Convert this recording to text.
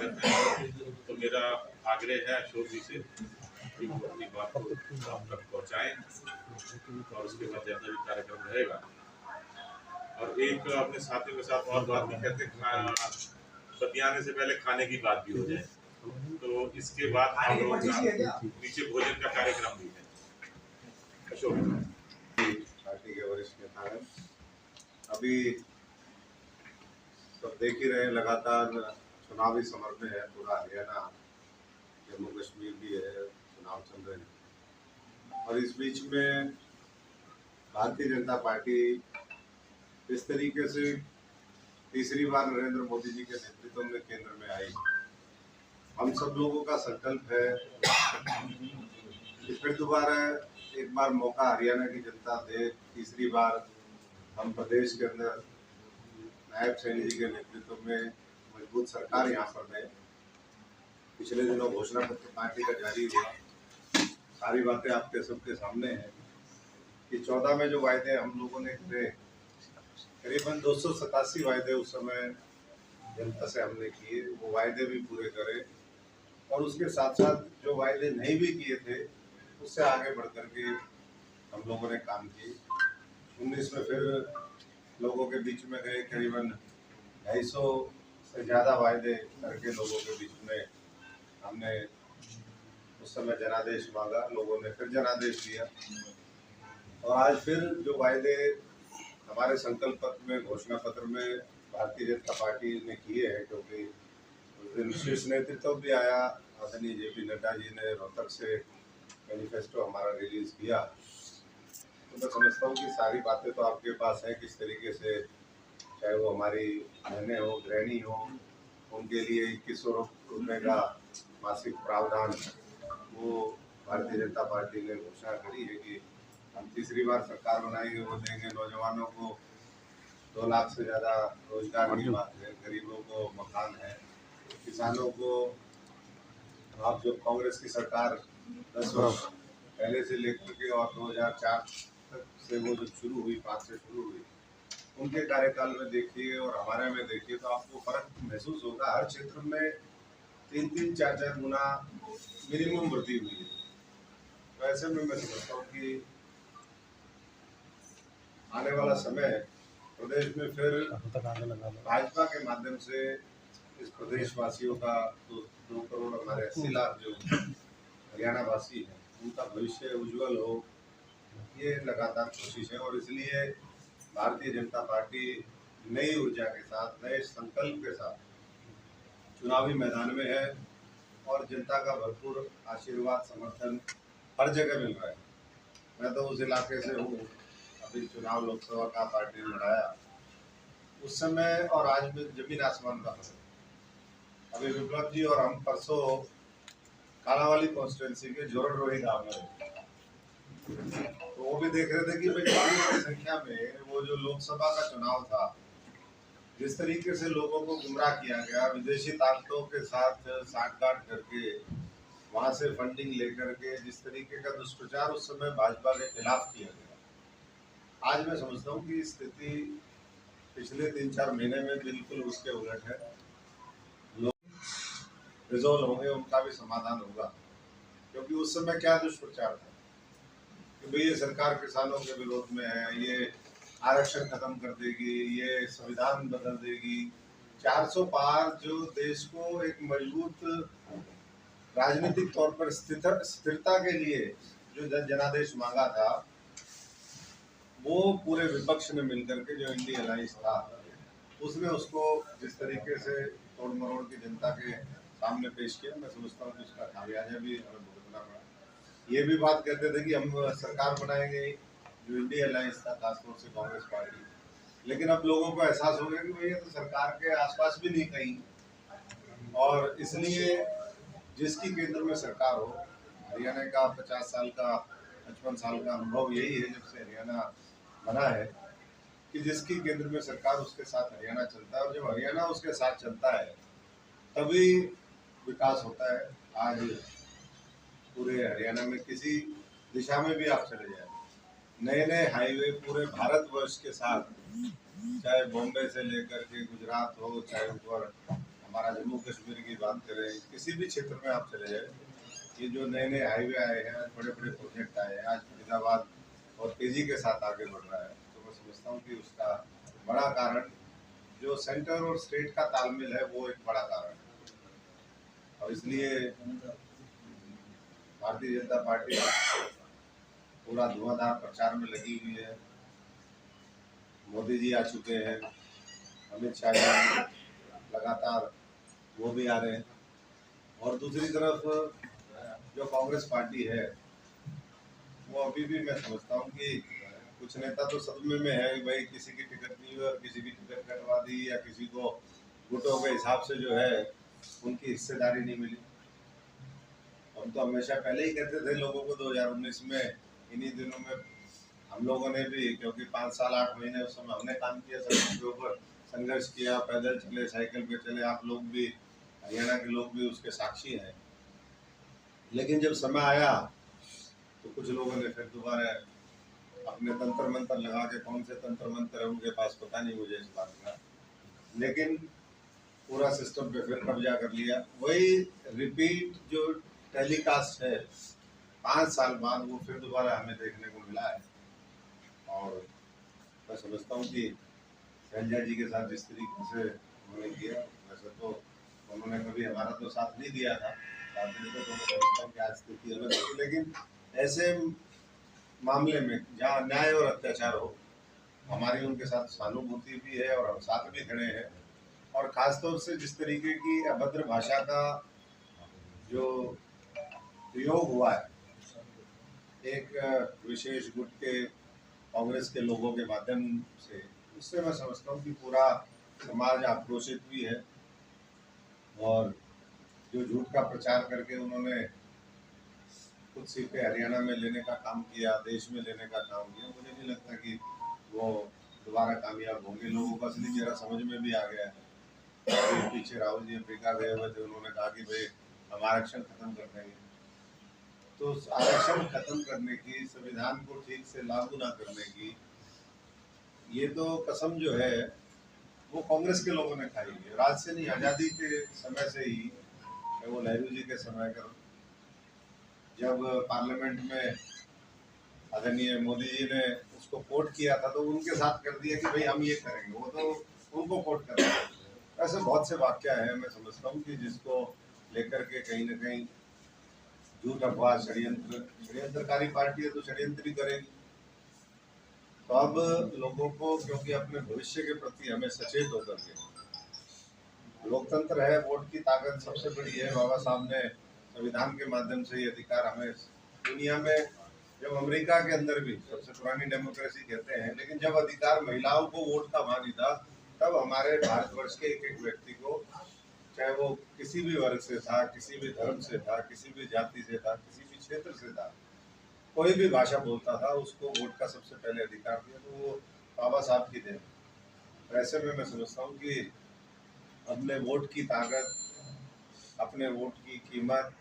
करते हैं। तो मेरा आग्रह है अशोक जी से कि वो अपनी बात को आप तक पहुँचाएँ और उसके बाद जैसा भी कार्यक्रम रहेगा। और एक अपने साथियों के साथ और बात भी कहते बतियाने से पहले खाने की बात भी हो जाए, तो इसके बाद हम लोग नीचे भोजन का कार्यक्रम भी है। अशोक पार्टी के वरिष्ठ नेता हैं, अभी सब देख ही रहे, लगातार चुनावी समर में है पूरा हरियाणा, जम्मू कश्मीर भी है, चुनाव चल रहे हैं। और इस बीच में भारतीय जनता पार्टी इस तरीके से तीसरी बार नरेंद्र मोदी जी के नेतृत्व में केंद्र में आई। हम सब लोगों का संकल्प है कि फिर दोबारा एक बार मौका हरियाणा की जनता दे, तीसरी बार हम प्रदेश के अंदर नायब सैनी जी के नेतृत्व में मजबूत सरकार यहाँ पर दें। पिछले दिनों घोषणा पत्र पार्टी का जारी हुआ, सारी बातें आपके सबके सामने हैं कि 14 में जो वायदे हम लोगों ने किए, करीबन 287 वायदे उस समय जनता से हमने किए, वो वायदे भी पूरे करें और उसके साथ साथ जो वायदे नहीं भी किए थे उससे आगे बढ़ कर के हम लोगों ने काम किए। 19 में फिर लोगों के बीच में गए, करीबन 250 से ज़्यादा वायदे करके लोगों के बीच में हमने उस समय जनादेश मांगा, लोगों ने फिर जनादेश दिया और आज फिर जो वायदे हमारे संकल्प पत्र में, घोषणा पत्र में भारतीय जनता पार्टी ने किए हैं, क्योंकि उस दिन शीर्ष नेतृत्व भी आया, आदरणीय JP नड्डा जी ने रोहतक से मैनिफेस्टो हमारा रिलीज किया। तो मैं समझता हूँ कि सारी बातें तो आपके पास है, किस तरीके से चाहे वो हमारी बहनें हो, गृहिणी हो, उनके लिए 2100 रुपये का मासिक प्रावधान वो भारतीय जनता पार्टी ने घोषणा करी है कि हम तीसरी बार सरकार बनाएंगे, वो देंगे। नौजवानों को 2 लाख से ज़्यादा रोजगार की बात है, गरीबों को मकान है, किसानों को आप जो कांग्रेस की सरकार 10 वर्ष पहले से लेकर के और 2004 तक से वो जो शुरू हुई, 5 से शुरू हुई, उनके कार्यकाल में देखिए और हमारे में देखिए तो आपको फर्क महसूस होगा। हर क्षेत्र में 3-3, 4-4 गुना मिनिमम वृद्धि हुई है। तो ऐसे में मैं समझता हूँ कि आने वाला समय प्रदेश में फिर भाजपा के माध्यम से इस प्रदेशवासियों का 2 करोड़ हमारे 80 लाख जो हरियाणा वासी हैं, उनका भविष्य उज्जवल हो, ये लगातार कोशिश है। और इसलिए भारतीय जनता पार्टी नई ऊर्जा के साथ, नए संकल्प के साथ चुनावी मैदान में है और जनता का भरपूर आशीर्वाद, समर्थन हर जगह मिल रहा है। मैं तो उस इलाके से हूँ, अभी चुनाव लोकसभा का पार्टी ने लड़ाया उस समय और आज में जमीन आसमान का फर्क। अभी विप्लव जी और हम परसों कालावाली कॉन्स्टिट्यूंसी के जोरडरोही गाँव में, तो वो भी देख रहे थे कि भाई बड़ी संख्या में वो जो लोकसभा का चुनाव था, जिस तरीके से लोगों को गुमराह किया गया, विदेशी ताकतों के साथ साठगांठ करके वहाँ से फंडिंग लेकर के जिस तरीके का दुष्प्रचार उस समय भाजपा के खिलाफ किया गया, आज मैं समझता हूँ कि स्थिति पिछले 3-4 महीने में बिल्कुल उसके उलट है। लोग रिजोल्व होंगे, उनका भी समाधान होगा, क्योंकि उस समय क्या दुष्प्रचार था कि भाई ये सरकार किसानों के विरोध में है, ये आरक्षण खत्म कर देगी, ये संविधान बदल देगी। 400 पार जो देश को एक मजबूत राजनीतिक तौर पर स्थिरता के लिए जो जनादेश मांगा था, वो पूरे विपक्ष ने मिलकर के, जो इंडिया अलायंस था, उसने उसको जिस तरीके से तोड़ मरोड़ की जनता के सामने पेश किया, मैं समझता हूँ कि उसका खामियाजा भी हमें भुगतना पड़ा। ये भी बात कहते थे कि हम सरकार बनाएंगे, जो इंडिया अलायंस था, खासतौर से कांग्रेस पार्टी, लेकिन अब लोगों को एहसास हो गया कि भाई ये तो सरकार के आसपास भी नहीं कहीं, और इसलिए जिसकी केंद्र में सरकार हो, हरियाणा का 50 साल का, 55 साल का अनुभव यही है जब से हरियाणा बना है कि जिसकी केंद्र में सरकार उसके साथ हरियाणा चलता है, और जब हरियाणा उसके साथ चलता है तभी विकास होता है। आज पूरे हरियाणा में किसी दिशा में भी आप चले जाए, नए नए हाईवे पूरे भारतवर्ष के साथ, चाहे बॉम्बे से लेकर के गुजरात हो, चाहे ऊपर हमारा जम्मू कश्मीर की बात करें, किसी भी क्षेत्र में आप चले जाए, ये जो नए नए हाईवे आए हैं, आज बड़े बड़े प्रोजेक्ट आए हैं, आज फरीदाबाद और तेजी के साथ आगे बढ़ रहा है, तो मैं समझता हूँ कि उसका बड़ा कारण जो सेंटर और स्टेट का तालमेल है वो एक बड़ा कारण है। और इसलिए भारतीय जनता पार्टी पूरा धुआंधार प्रचार में लगी हुई है। मोदी जी आ चुके हैं, अमित शाह जी लगातार वो भी आ रहे हैं, और दूसरी तरफ जो कांग्रेस पार्टी है वो अभी भी मैं समझता हूँ कि कुछ नेता तो सदमे में है, भाई किसी की टिकट नहीं हुई और किसी की टिकट कटवा दी, या किसी को गुटों के हिसाब से जो है उनकी हिस्सेदारी नहीं मिली। हम तो हमेशा पहले ही कहते थे लोगों को 2019 में इन्हीं दिनों में हम लोगों ने भी, क्योंकि 5 साल 8 महीने उस समय हमने काम किया, सड़कों के ऊपर संघर्ष किया, पैदल चले, साइकिल पे चले, आप लोग भी, हरियाणा के लोग भी उसके साक्षी हैं। लेकिन जब समय आया तो कुछ लोगों ने फिर दोबारा अपने तंत्र मंत्र लगा के, कौन से तंत्र मंत्र है उनके पास पता नहीं मुझे इस बात का, लेकिन पूरा सिस्टम पे फिर कब्जा कर लिया। वही रिपीट जो टेलीकास्ट है 5 साल बाद, वो फिर दोबारा हमें देखने को मिला है। और मैं समझता हूँ कि शैलजा जी के साथ जिस तरीके से उन्होंने किया, वैसे तो उन्होंने कभी हमारा तो साथ नहीं दिया था, साथ देते तो मैं समझता हूँ कि आज स्थिति अलग होगी। लेकिन ऐसे मामले में जहाँ अन्याय और अत्याचार हो, हमारी उनके साथ सहानुभूति भी है और हम साथ भी खड़े हैं। और खासतौर से जिस तरीके की अभद्र भाषा का जो प्रयोग हुआ है एक विशेष गुट के कांग्रेस के लोगों के माध्यम से, उससे मैं समझता हूँ कि पूरा समाज आक्रोशित भी है। और जो झूठ का प्रचार करके उन्होंने कुछ सीटें हरियाणा में लेने का काम किया, देश में लेने का काम किया, मुझे नहीं लगता कि वो दोबारा कामयाब होंगे। लोगों का असली चेहरा समझ में भी आ गया है। पीछे राहुल जी अफ्रीका गए हुए थे, उन्होंने कहा कि भाई हम आरक्षण खत्म कर देंगे। तो आरक्षण खत्म करने की, संविधान को ठीक से लागू ना करने की, ये तो कसम जो है वो कांग्रेस के लोगों ने खाई है। राज से नहीं, आज़ादी के समय से ही, वो नेहरू जी के समय का, जब पार्लियामेंट में आदरणीय मोदी जी ने उसको कोट किया था तो उनके साथ कर दिया कि भाई हम ये करेंगे, वो तो उनको कोट कर रहे हैं। ऐसे बहुत से वाक्य हैं, मैं समझता हूँ कि जिसको लेकर के कहीं ना कहीं झूठ, अफवाह, षड्यंत्रकारी पार्टी है तो षड्यंत्र ही करेगी। तो अब लोगों को, क्योंकि अपने भविष्य के प्रति हमें सचेत होकर के, लोकतंत्र है, वोट की ताकत सबसे बड़ी है। बाबा साहब ने संविधान के माध्यम से ये अधिकार हमें, दुनिया में जब अमेरिका के अंदर भी सबसे पुरानी डेमोक्रेसी कहते हैं, लेकिन जब अधिकार महिलाओं को वोट का वहां नहीं था, तब हमारे भारतवर्ष के एक एक व्यक्ति को, चाहे वो किसी भी वर्ग से था, किसी भी धर्म से था, किसी भी जाति से था, किसी भी क्षेत्र से था, कोई भी भाषा बोलता था, उसको वोट का सबसे पहले अधिकार दिया, तो वो बाबा साहब की देन। तो ऐसे में मैं समझता हूँ कि अपने वोट की ताकत, अपने वोट की कीमत